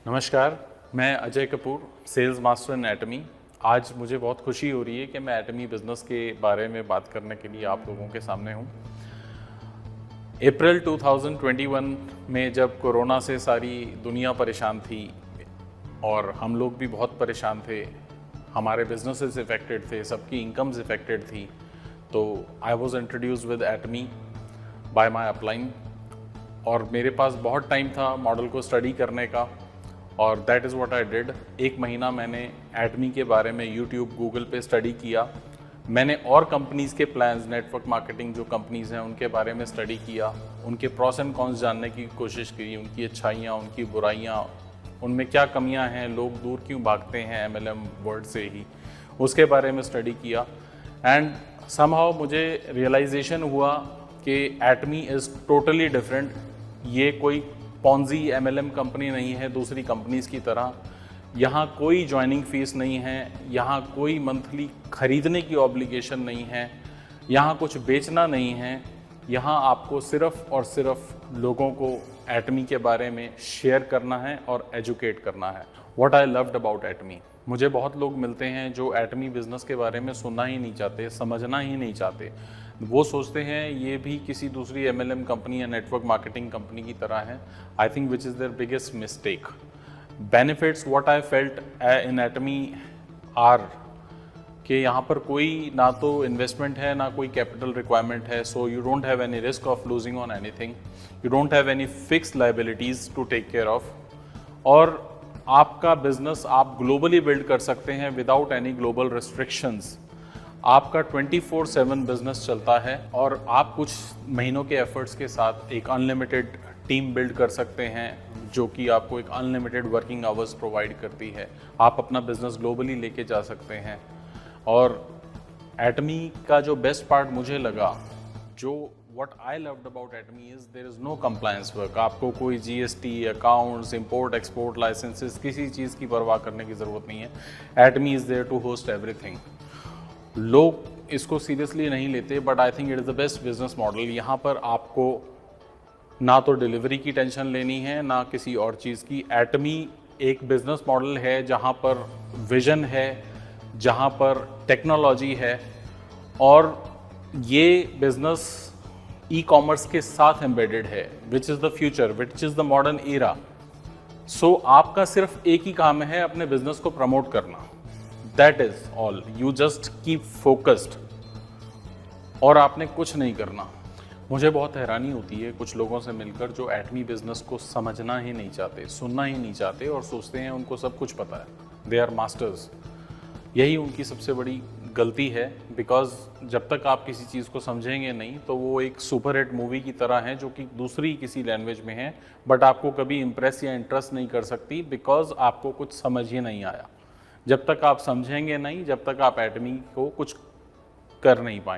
नमस्कार, मैं Ajay Kapoor, sales master in Atomy. आज मुझे बहुत खुशी हो रही है कि मैं एटमी बिज़नेस के बारे में बात करने के लिए आप लोगों के सामने हूँ। अप्रैल 2021 में जब कोरोना से सारी दुनिया परेशान थी और हम लोग भी बहुत परेशान थे, हमारे बिजनेसेस इफ़ेक्टेड थे, सबकी इनकम्स इफ़ेक्टेड थी, तो I was introduced with Atomy by my upline. और मेरे पास बहुत टाइम था मॉडल को स्टडी करने का, और that is what I did. एक महीना मैंने एटमी के बारे में यूट्यूब गूगल पे स्टडी किया। मैंने और कंपनीज़ के प्लान्स, नेटवर्क मार्केटिंग जो कंपनीज़ हैं उनके बारे में स्टडी किया, उनके प्रॉस एंड कॉन्स जानने की कोशिश की, उनकी अच्छाइयाँ, उनकी बुराइयाँ, उनमें क्या कमियाँ हैं, लोग दूर क्यों भागते हैं MLM वर्ड से ही, उसके बारे में स्टडी किया। एंड समहाउ मुझे रियलाइजेशन हुआ कि एटमी इज़ टोटली डिफरेंट। ये कोई पॉन्जी MLM कंपनी नहीं है दूसरी कंपनीज़ की तरह। यहाँ कोई ज्वाइनिंग फ़ीस नहीं है, यहाँ कोई मंथली खरीदने की ऑब्लिगेशन नहीं है, यहाँ कुछ बेचना नहीं है। यहाँ आपको सिर्फ़ और सिर्फ लोगों को एटमी के बारे में शेयर करना है और एजुकेट करना है। व्हाट आई लव्ड अबाउट एटमी, मुझे बहुत लोग मिलते हैं जो एटमी बिज़नेस के बारे में सुनना ही नहीं चाहते, समझना ही नहीं चाहते। वो सोचते हैं ये भी किसी दूसरी MLM कंपनी या नेटवर्क मार्केटिंग कंपनी की तरह है। I think which is their biggest mistake. Benefits what I felt in Atomy are कि यहाँ पर कोई ना तो इन्वेस्टमेंट है ना कोई कैपिटल रिक्वायरमेंट है, so you don't have any risk of losing on anything, you don't have any fix liabilities to take care of. और आपका बिजनेस आप ग्लोबली बिल्ड कर सकते हैं विदाउट एनी ग्लोबल रिस्ट्रिक्शंस। आपका 24/7 बिजनेस चलता है और आप कुछ महीनों के एफर्ट्स के साथ एक अनलिमिटेड टीम बिल्ड कर सकते हैं जो कि आपको एक अनलिमिटेड वर्किंग आवर्स प्रोवाइड करती है। आप अपना बिजनेस ग्लोबली लेके जा सकते हैं। और एटमी का जो बेस्ट पार्ट मुझे लगा, जो what I loved about Atomy is there is no compliance work. आपको कोई GST, accounts, import export licences, किसी चीज़ की परवाह करने की ज़रूरत नहीं है। Atomy is there to host everything. लोग इसको सीरियसली नहीं लेते, but I think it is the best business model. यहाँ पर आपको ना तो डिलीवरी की टेंशन लेनी है ना किसी और चीज़ की। एटमी एक बिजनेस मॉडल है जहाँ पर विजन है, जहाँ पर टेक्नोलॉजी है, और ये बिजनेस ई-कॉमर्स के साथ एम्बेडेड है, which is the future, which is the modern era. So आपका सिर्फ एक ही काम है, अपने बिजनेस को प्रमोट करना। That is all, you just keep focused, और आपने कुछ नहीं करना। मुझे बहुत हैरानी होती है कुछ लोगों से मिलकर जो एटमी बिजनेस को समझना ही नहीं चाहते, सुनना ही नहीं चाहते, और सोचते हैं उनको सब कुछ पता है, दे आर मास्टर्स। यही उनकी सबसे बड़ी गलती है, बिकॉज जब तक आप किसी चीज़ को समझेंगे नहीं तो वो एक सुपर हिट मूवी की तरह है जो कि दूसरी किसी लैंग्वेज में है, बट आपको कभी इम्प्रेस या इंटरेस्ट नहीं कर सकती, बिकॉज आपको कुछ समझ ही नहीं आया। जब तक आप समझेंगे नहीं, जब तक आप एटमी को कुछ कर नहीं पाएंगे।